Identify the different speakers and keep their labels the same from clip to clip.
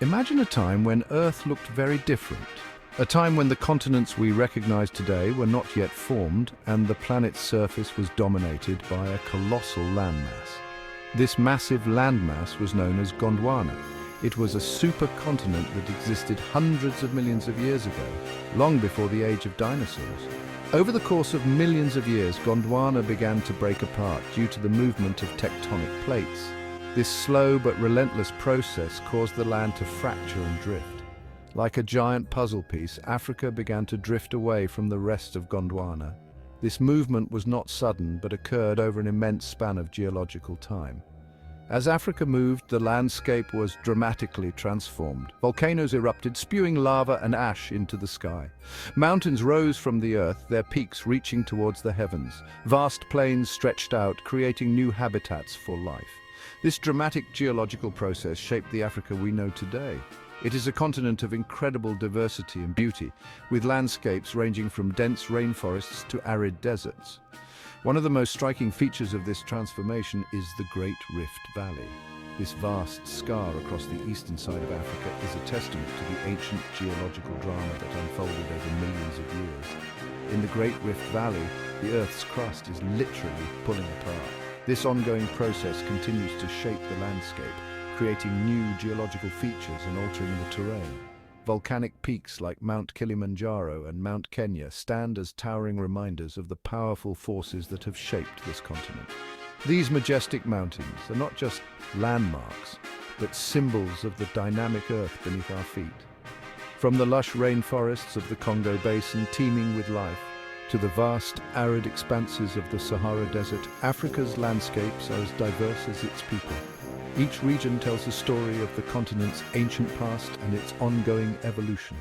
Speaker 1: Imagine a time when Earth looked very different. A time when the continents we recognize today were not yet formed and the planet's surface was dominated by a colossal landmass. This massive landmass was known as Gondwana. It was a supercontinent that existed hundreds of millions of years ago, long before the age of dinosaurs. Over the course of millions of years, Gondwana began to break apart due to the movement of tectonic plates. This slow but relentless process caused the land to fracture and drift. Like a giant puzzle piece, Africa began to drift away from the rest of Gondwana. This movement was not sudden, but occurred over an immense span of geological time. As Africa moved, the landscape was dramatically transformed. Volcanoes erupted, spewing lava and ash into the sky. Mountains rose from the earth, their peaks reaching towards the heavens. Vast plains stretched out, creating new habitats for life. This dramatic geological process shaped the Africa we know today. It is a continent of incredible diversity and beauty, with landscapes ranging from dense rainforests to arid deserts. One of the most striking features of this transformation is the Great Rift Valley. This vast scar across the eastern side of Africa is a testament to the ancient geological drama that unfolded over millions of years. In the Great Rift Valley, the Earth's crust is literally pulling apart. This ongoing process continues to shape the landscape, creating new geological features and altering the terrain. Volcanic peaks like Mount Kilimanjaro and Mount Kenya stand as towering reminders of the powerful forces that have shaped this continent. These majestic mountains are not just landmarks, but symbols of the dynamic earth beneath our feet. From the lush rainforests of the Congo Basin teeming with life, to the vast, arid expanses of the Sahara Desert, Africa's landscapes are as diverse as its people. Each region tells a story of the continent's ancient past and its ongoing evolution.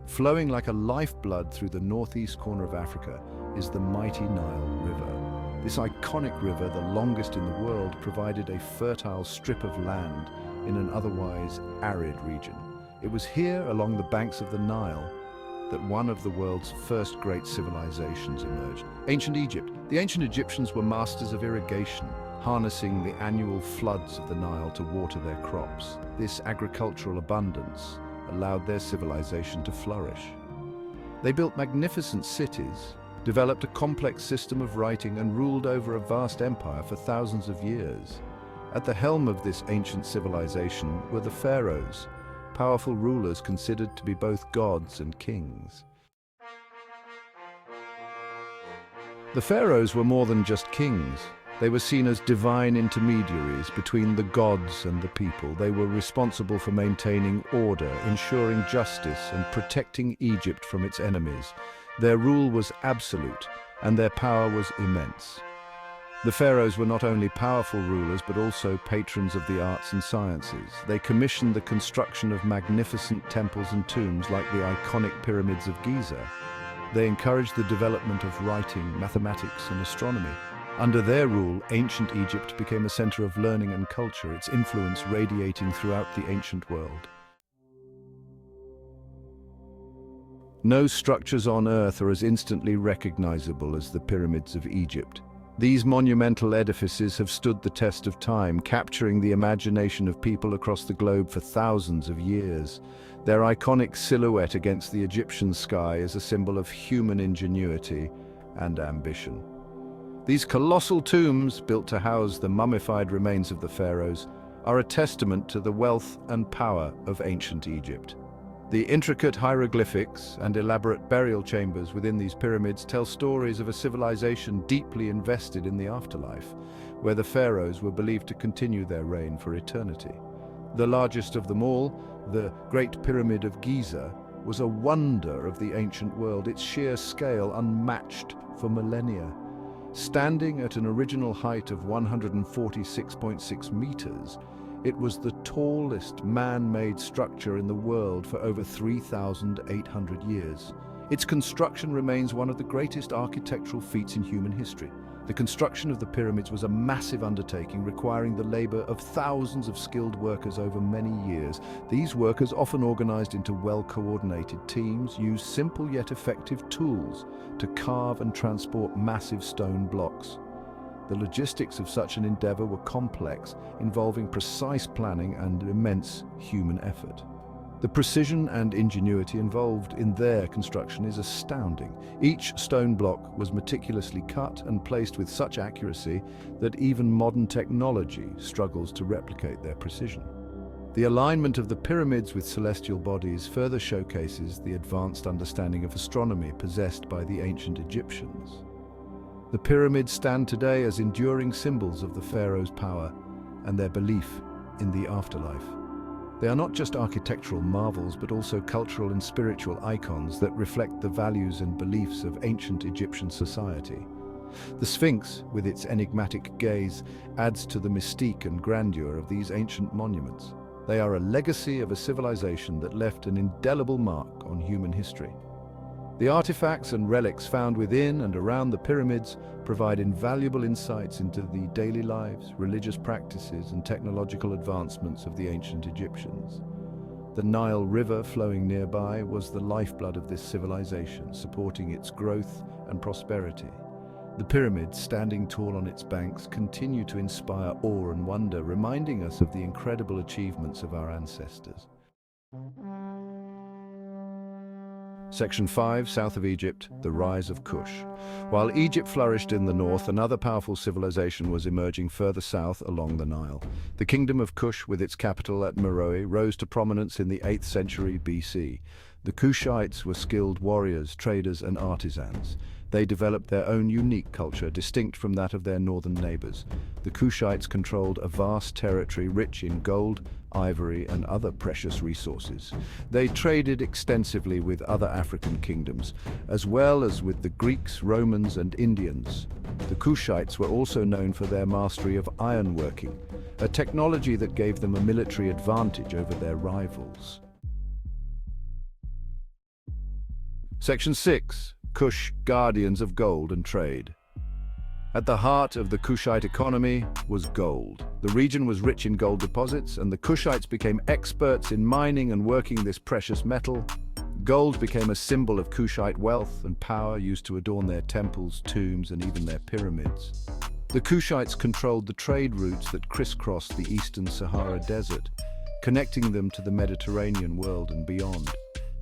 Speaker 1: Flowing like a lifeblood through the northeast corner of Africa is the mighty Nile River. This iconic river, the longest in the world, provided a fertile strip of land in an otherwise arid region. It was here, along the banks of the Nile, that one of the world's first great civilizations emerged. Ancient Egypt. The ancient Egyptians were masters of irrigation, harnessing the annual floods of the Nile to water their crops. This agricultural abundance allowed their civilization to flourish. They built magnificent cities, developed a complex system of writing, and ruled over a vast empire for thousands of years. At the helm of this ancient civilization were the pharaohs, powerful rulers considered to be both gods and kings. The pharaohs were more than just kings. They were seen as divine intermediaries between the gods and the people. They were responsible for maintaining order, ensuring justice, and protecting Egypt from its enemies. Their rule was absolute, and their power was immense. The pharaohs were not only powerful rulers, but also patrons of the arts and sciences. They commissioned the construction of magnificent temples and tombs like the iconic pyramids of Giza. They encouraged the development of writing, mathematics, and astronomy. Under their rule, ancient Egypt became a center of learning and culture, its influence radiating throughout the ancient world. No structures on Earth are as instantly recognizable as the pyramids of Egypt. These monumental edifices have stood the test of time, capturing the imagination of people across the globe for thousands of years. Their iconic silhouette against the Egyptian sky is a symbol of human ingenuity and ambition. These colossal tombs, built to house the mummified remains of the pharaohs, are a testament to the wealth and power of ancient Egypt. The intricate hieroglyphics and elaborate burial chambers within these pyramids tell stories of a civilization deeply invested in the afterlife, where the pharaohs were believed to continue their reign for eternity. The largest of them all, the Great Pyramid of Giza, was a wonder of the ancient world, its sheer scale unmatched for millennia. Standing at an original height of 146.6 meters, it was the tallest man-made structure in the world for over 3,800 years. Its construction remains one of the greatest architectural feats in human history. The construction of the pyramids was a massive undertaking requiring the labor of thousands of skilled workers over many years. These workers, often organized into well-coordinated teams, used simple yet effective tools to carve and transport massive stone blocks. The logistics of such an endeavor were complex, involving precise planning and immense human effort. The precision and ingenuity involved in their construction is astounding. Each stone block was meticulously cut and placed with such accuracy that even modern technology struggles to replicate their precision. The alignment of the pyramids with celestial bodies further showcases the advanced understanding of astronomy possessed by the ancient Egyptians. The pyramids stand today as enduring symbols of the pharaoh's power and their belief in the afterlife. They are not just architectural marvels, but also cultural and spiritual icons that reflect the values and beliefs of ancient Egyptian society. The Sphinx, with its enigmatic gaze, adds to the mystique and grandeur of these ancient monuments. They are a legacy of a civilization that left an indelible mark on human history. The artifacts and relics found within and around the pyramids provide invaluable insights into the daily lives, religious practices, and technological advancements of the ancient Egyptians. The Nile River flowing nearby was the lifeblood of this civilization, supporting its growth and prosperity. The pyramids, standing tall on its banks, continue to inspire awe and wonder, reminding us of the incredible achievements of our ancestors. Section 5, south of Egypt, the rise of Kush. While Egypt flourished in the north, another powerful civilization was emerging further south along the Nile. The kingdom of Kush, with its capital at Meroe, rose to prominence in the 8th century BC. The Kushites were skilled warriors, traders, and artisans. They developed their own unique culture, distinct from that of their northern neighbors. The Kushites controlled a vast territory rich in gold, ivory, and other precious resources. They traded extensively with other African kingdoms, as well as with the Greeks, Romans, and Indians. The Kushites were also known for their mastery of ironworking, a technology that gave them a military advantage over their rivals. Section 6. Kush, guardians of gold and trade. At the heart of the Kushite economy was gold. The region was rich in gold deposits, and the Kushites became experts in mining and working this precious metal. Gold became a symbol of Kushite wealth and power, used to adorn their temples, tombs, and even their pyramids. The Kushites controlled the trade routes that crisscrossed the eastern Sahara Desert, connecting them to the Mediterranean world and beyond.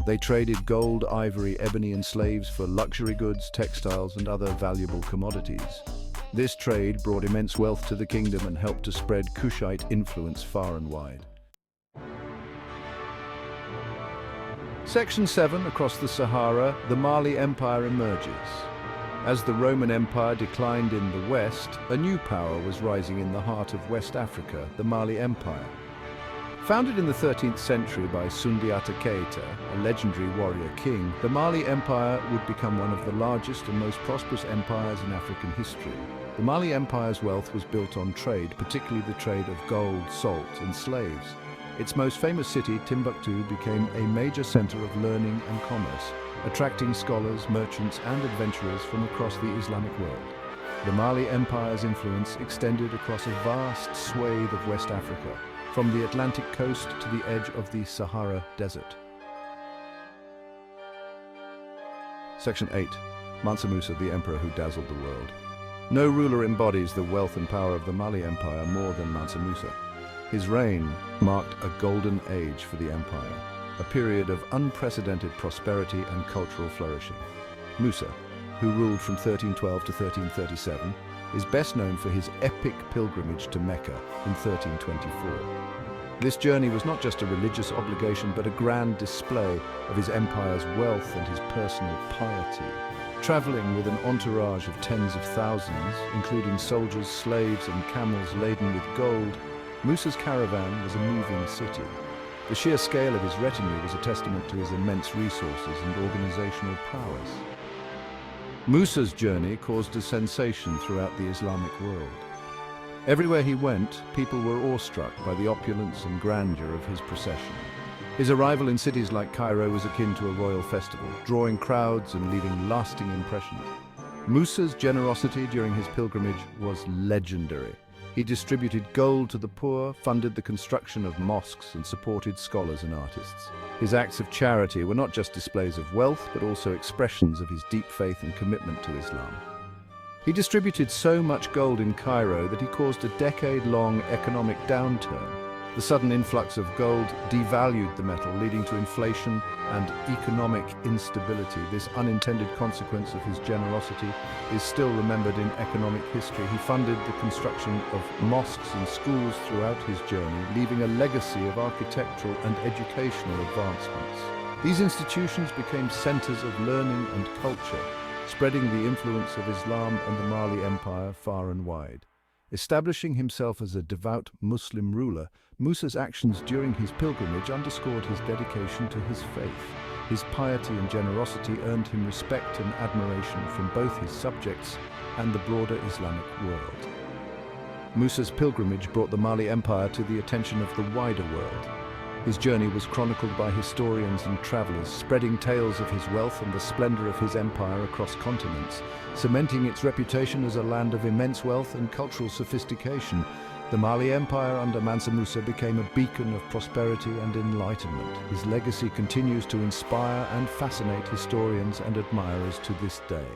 Speaker 1: They traded gold, ivory, ebony, and slaves for luxury goods, textiles, and other valuable commodities. This trade brought immense wealth to the kingdom and helped to spread Kushite influence far and wide. Section 7. Across the Sahara, the Mali Empire emerges. As the Roman Empire declined in the west, a new power was rising in the heart of West Africa, the Mali Empire. Founded in the 13th century by Sundiata Keita, a legendary warrior king, the Mali Empire would become one of the largest and most prosperous empires in African history. The Mali Empire's wealth was built on trade, particularly the trade of gold, salt, and slaves. Its most famous city, Timbuktu, became a major center of learning and commerce, attracting scholars, merchants, and adventurers from across the Islamic world. The Mali Empire's influence extended across a vast swathe of West Africa, from the Atlantic coast to the edge of the Sahara Desert. Section 8. Mansa Musa, the emperor who dazzled the world. No ruler embodies the wealth and power of the Mali Empire more than Mansa Musa. His reign marked a golden age for the empire, a period of unprecedented prosperity and cultural flourishing. Musa, who ruled from 1312 to 1337, is best known for his epic pilgrimage to Mecca in 1324. This journey was not just a religious obligation, but a grand display of his empire's wealth and his personal piety. Traveling with an entourage of tens of thousands, including soldiers, slaves, and camels laden with gold, Musa's caravan was a moving city. The sheer scale of his retinue was a testament to his immense resources and organizational prowess. Musa's journey caused a sensation throughout the Islamic world. Everywhere he went, people were awestruck by the opulence and grandeur of his procession. His arrival in cities like Cairo was akin to a royal festival, drawing crowds and leaving lasting impressions. Musa's generosity during his pilgrimage was legendary. He distributed gold to the poor, funded the construction of mosques, and supported scholars and artists. His acts of charity were not just displays of wealth, but also expressions of his deep faith and commitment to Islam. He distributed so much gold in Cairo that he caused a decade-long economic downturn. The sudden influx of gold devalued the metal, leading to inflation and economic instability. This unintended consequence of his generosity is still remembered in economic history. He funded the construction of mosques and schools throughout his journey, leaving a legacy of architectural and educational advancements. These institutions became centers of learning and culture, spreading the influence of Islam and the Mali Empire far and wide. Establishing himself as a devout Muslim ruler, Musa's actions during his pilgrimage underscored his dedication to his faith. His piety and generosity earned him respect and admiration from both his subjects and the broader Islamic world. Musa's pilgrimage brought the Mali Empire to the attention of the wider world. His journey was chronicled by historians and travelers, spreading tales of his wealth and the splendor of his empire across continents, cementing its reputation as a land of immense wealth and cultural sophistication. The Mali Empire under Mansa Musa became a beacon of prosperity and enlightenment. His legacy continues to inspire and fascinate historians and admirers to this day.